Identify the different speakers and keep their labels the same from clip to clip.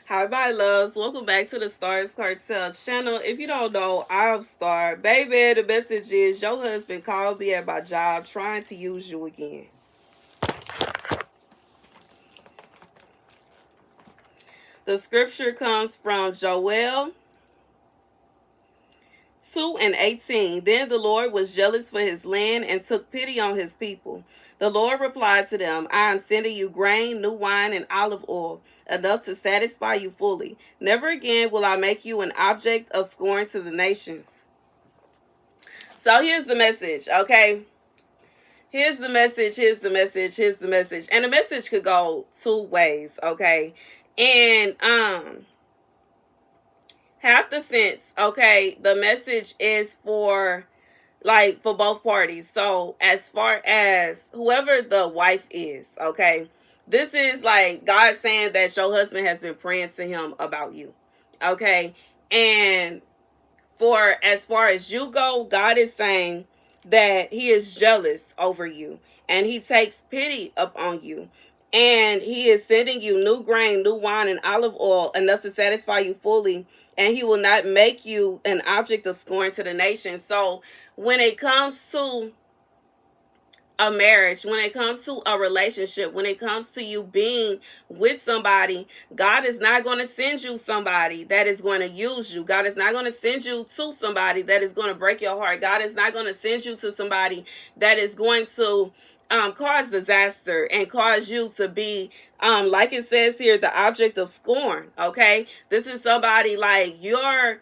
Speaker 1: Hi, my loves. Welcome back to the Starscartel channel. If you don't know, I'm Star. Baby, the message is your husband called me at my job trying to use you again. The scripture comes from Joel 2:18. Then the Lord was jealous for his land and took pity on his people. The Lord replied to them, I am sending you grain, new wine, and olive oil, enough to satisfy you fully. Never again will I make you an object of scorn to the nations. So here's the message, okay? Here's the message, here's the message, here's the message. And the message could go two ways, okay? And half the sense, okay, the message is for both parties. So as far as whoever the wife is, okay, this is like God saying that your husband has been praying to him about you, okay? And for as far as you go, God is saying that he is jealous over you and he takes pity upon you. And he is sending you new grain, new wine, and olive oil, enough to satisfy you fully. And he will not make you an object of scorn to the nation. So when it comes to a marriage, when it comes to a relationship, when it comes to you being with somebody, God is not going to send you somebody that is going to use you. God is not going to send you to somebody that is going to break your heart. God is not going to send you to somebody that is going to cause disaster and cause you to be, like it says here, the object of scorn. Okay, this is somebody like your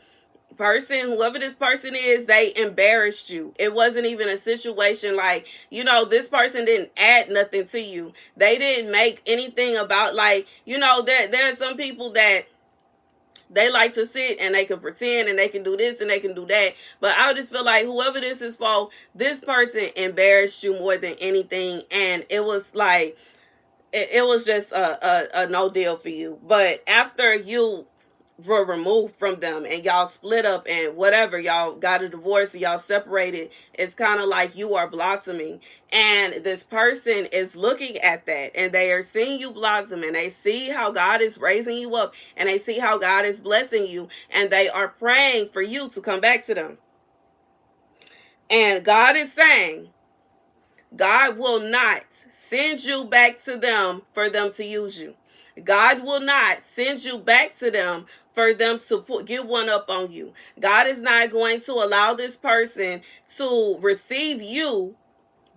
Speaker 1: person, whoever this person is, they embarrassed you. It wasn't even a situation like, this person didn't add nothing to you. They didn't make anything about, there are some people that they like to sit and they can pretend and they can do this and they can do that. But I just feel like whoever this is for, this person embarrassed you more than anything. And it was like, it was just a no deal for you. But after you were removed from them and y'all split up and whatever, y'all got a divorce and y'all separated, it's kind of like you are blossoming, and this person is looking at that and they are seeing you blossom and they see how God is raising you up and they see how God is blessing you and they are praying for you to come back to them. And God is saying God will not send you back to them for them to use you. God will not send you back to them for them to get one up on you. God is not going to allow this person to receive you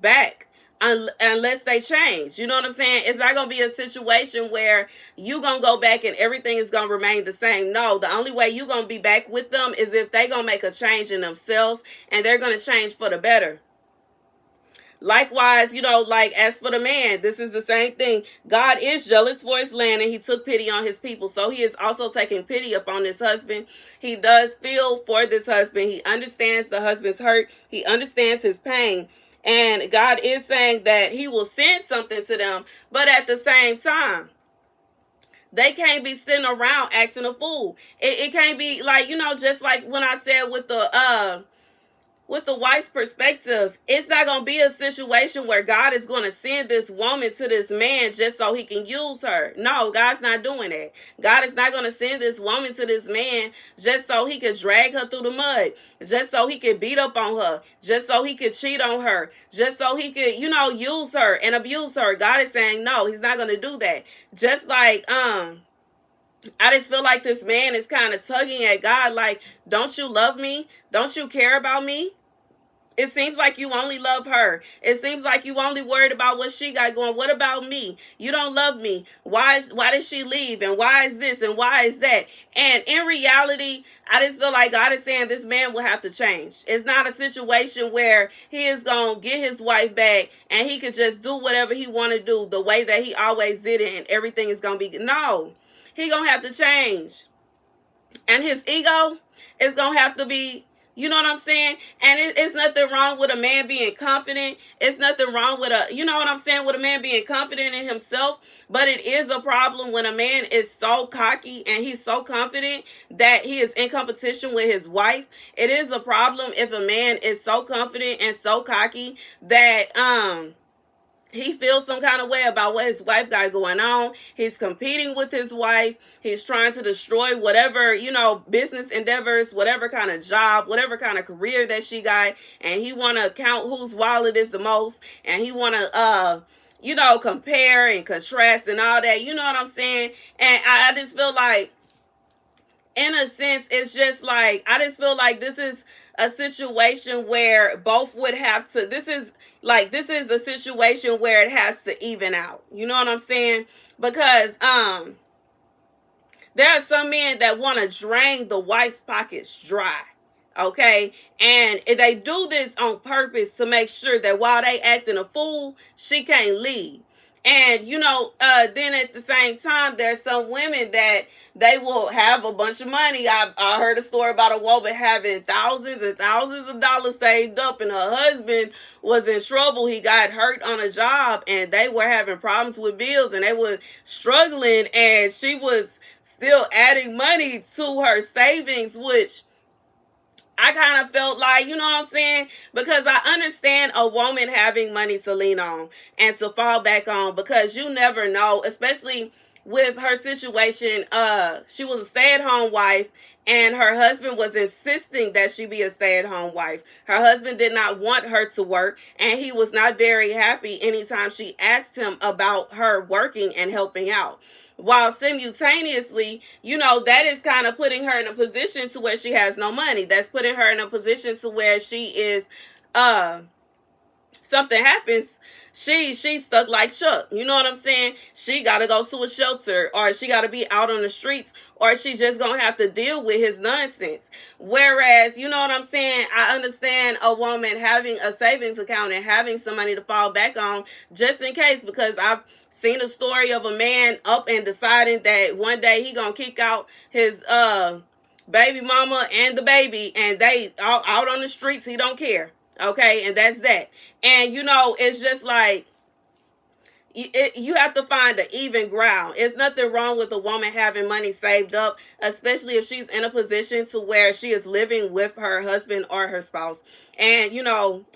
Speaker 1: back unless they change. You know what I'm saying? It's not going to be a situation where you going to go back and everything is going to remain the same. No, the only way you going to be back with them is if they going to make a change in themselves and they're going to change for the better. Likewise, as for the man, this is the same thing. God is jealous for his land and he took pity on his people. So he is also taking pity upon this husband. He does feel for this husband. He understands the husband's hurt. He understands his pain. And God is saying that he will send something to them. But at the same time, they can't be sitting around acting a fool. It can't be like, just like when I said with the wife's perspective, it's not going to be a situation where God is going to send this woman to this man just so he can use her. No, God's not doing that. God is not going to send this woman to this man just so he could drag her through the mud, just so he could beat up on her, just so he could cheat on her, just so he could, use her and abuse her. God is saying, no, he's not going to do that. Just like, I just feel like this man is kind of tugging at God like, don't you love me? Don't you care about me? It seems like you only love her. It seems like you only worried about what she got going. What about me? You don't love me. Why did she leave? And why is this? And why is that? And in reality, I just feel like God is saying this man will have to change. It's not a situation where he is going to get his wife back and he could just do whatever he want to do the way that he always did it and everything is going to be. No, he going to have to change. And his ego is going to have to be, you know what I'm saying? And it's nothing wrong with a man being confident. It's nothing wrong with with a man being confident in himself. But it is a problem when a man is so cocky and he's so confident that he is in competition with his wife. It is a problem if a man is so confident and so cocky that he feels some kind of way about what his wife got going on. He's competing with his wife. He's trying to destroy whatever, business endeavors, whatever kind of job, whatever kind of career that she got. And he want to count whose wallet is the most. And he want to, compare and contrast and all that. You know what I'm saying? And I just feel like, in a sense, it's just like, I just feel like this is a situation where both would have to, this is a situation where it has to even out. You know what I'm saying? Because there are some men that want to drain the wife's pockets dry. Okay, and they do this on purpose to make sure that while they acting a fool, she can't leave. And then at the same time, there's some women that they will have a bunch of money. I heard a story about a woman having thousands and thousands of dollars saved up, and her husband was in trouble. He got hurt on a job, and they were having problems with bills, and they were struggling, and she was still adding money to her savings, which I kind of felt like, you know what I'm saying? Because I understand a woman having money to lean on and to fall back on, because you never know, especially with her situation. She was a stay-at-home wife, and her husband was insisting that she be a stay-at-home wife. Her husband did not want her to work, and he was not very happy anytime she asked him about her working and helping out. While simultaneously, that is kind of putting her in a position to where she has no money. That's putting her in a position to where she is, something happens, she's stuck like Chuck. You know what I'm saying? She got to go to a shelter, or she got to be out on the streets, or she just going to have to deal with his nonsense. Whereas, you know what I'm saying? I understand a woman having a savings account and having some money to fall back on just in case, because I've seen a story of a man up and deciding that one day he gonna kick out his baby mama and the baby, and they out on the streets. He don't care. Okay, and that's that. And it's just like, you have to find an even ground. It's nothing wrong with a woman having money saved up, especially if she's in a position to where she is living with her husband or her spouse, and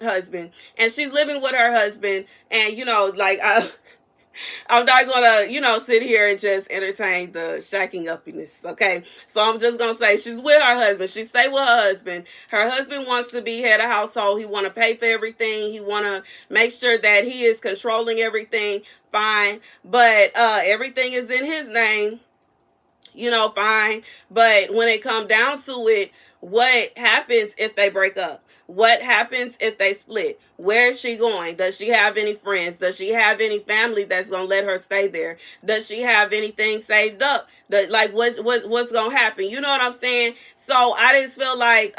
Speaker 1: husband, and she's living with her husband, and I'm not gonna, sit here and just entertain the shacking uppiness, okay? So I'm just gonna say she's with her husband. She stay with her husband. Her husband wants to be head of household. He want to pay for everything. He want to make sure that he is controlling everything. Fine, but everything is in his name. Fine. But when it come down to it, what happens if they break up? What happens if they split? Where is she going? Does she have any friends? Does she have any family that's gonna let her stay there? Does she have anything saved up? What's gonna happen? You know what I'm saying? So I just feel like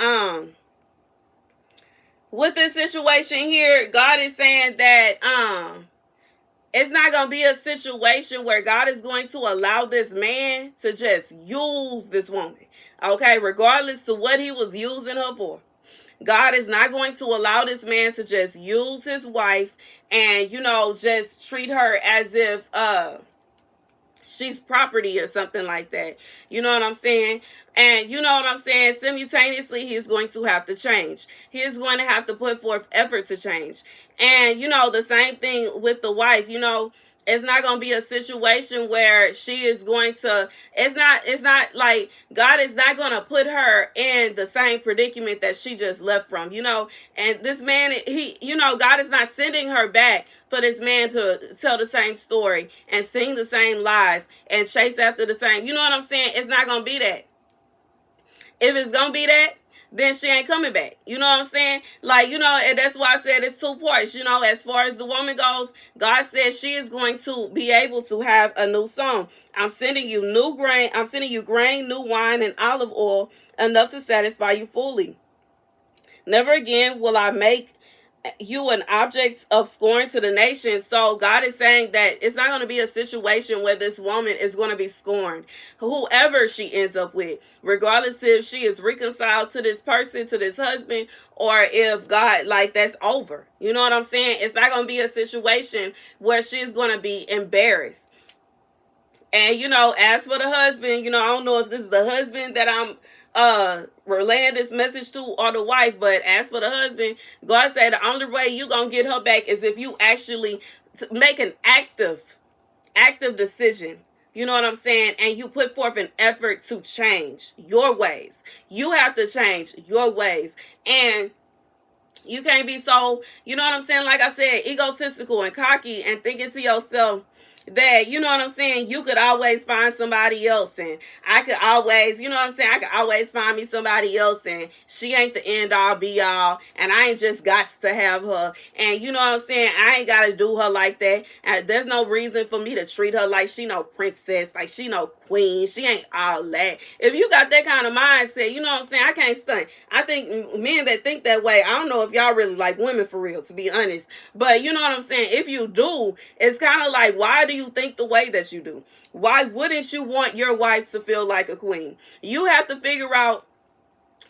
Speaker 1: with this situation here, God is saying that it's not going to be a situation where God is going to allow this man to just use this woman. Okay, regardless to what he was using her for. God is not going to allow this man to just use his wife and, just treat her as if she's property or something like that. You know what I'm saying? And you know what I'm saying? Simultaneously, he's going to have to change. He is going to have to put forth effort to change. And, the same thing with the wife, it's not going to be a situation where she is going to, it's not like God is not going to put her in the same predicament that she just left from, and this man, God is not sending her back for this man to tell the same story and sing the same lies and chase after the same, you know what I'm saying? It's not going to be that. If it's going to be that, then she ain't coming back. You know what I'm saying? And that's why I said it's two parts. As far as the woman goes, God says she is going to be able to have a new song. I'm sending you new grain. I'm sending you grain, new wine, and olive oil, enough to satisfy you fully. Never again will I make you an object of scorn to the nations. So God is saying that it's not going to be a situation where this woman is going to be scorned, whoever she ends up with, regardless if she is reconciled to this person, to this husband, or if God, that's over. You know what I'm saying? It's not going to be a situation where she's going to be embarrassed. And, as for the husband, I don't know if this is the husband that I'm relaying this message to, or the wife, but as for the husband, God said the only way you gonna get her back is if you actually to make an active decision. You know what I'm saying? And you put forth an effort to change your ways. You have to change your ways. And you can't be so, you know what I'm saying, like I said, egotistical and cocky and thinking to yourself that, you know what I'm saying, you could always find somebody else, and I could always, you know what I'm saying, I could always find me somebody else, and she ain't the end all be all, and I ain't just got to have her, and you know what I'm saying, I ain't got to do her like that, and there's no reason for me to treat her like she no princess, like she no queen, she ain't all that. If you got that kind of mindset, you know what I'm saying, I can't stunt. I think men that think that way, I don't know if y'all really like women for real, to be honest, but you know what I'm saying, if you do, it's kind of like, why do you think the way that you do? Why wouldn't you want your wife to feel like a queen? You have to figure out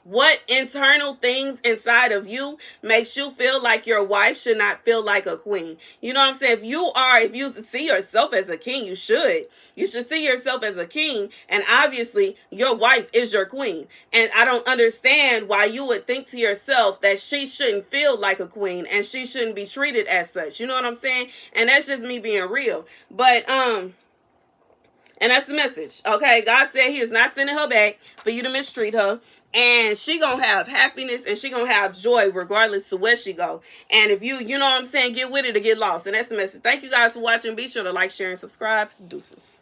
Speaker 1: what internal things inside of you makes you feel like your wife should not feel like a queen. You know what I'm saying? If you see yourself as a king, you should see yourself as a king, and obviously your wife is your queen. And I don't understand why you would think to yourself that she shouldn't feel like a queen and she shouldn't be treated as such. You know what I'm saying? And that's just me being real. But and that's the message. Okay, God said he is not sending her back for you to mistreat her. And she gonna have happiness and she gonna have joy regardless to where she go. And if you know what I'm saying, get with it or get lost. And that's the message. Thank you guys for watching. Be sure to like, share, and subscribe. Deuces.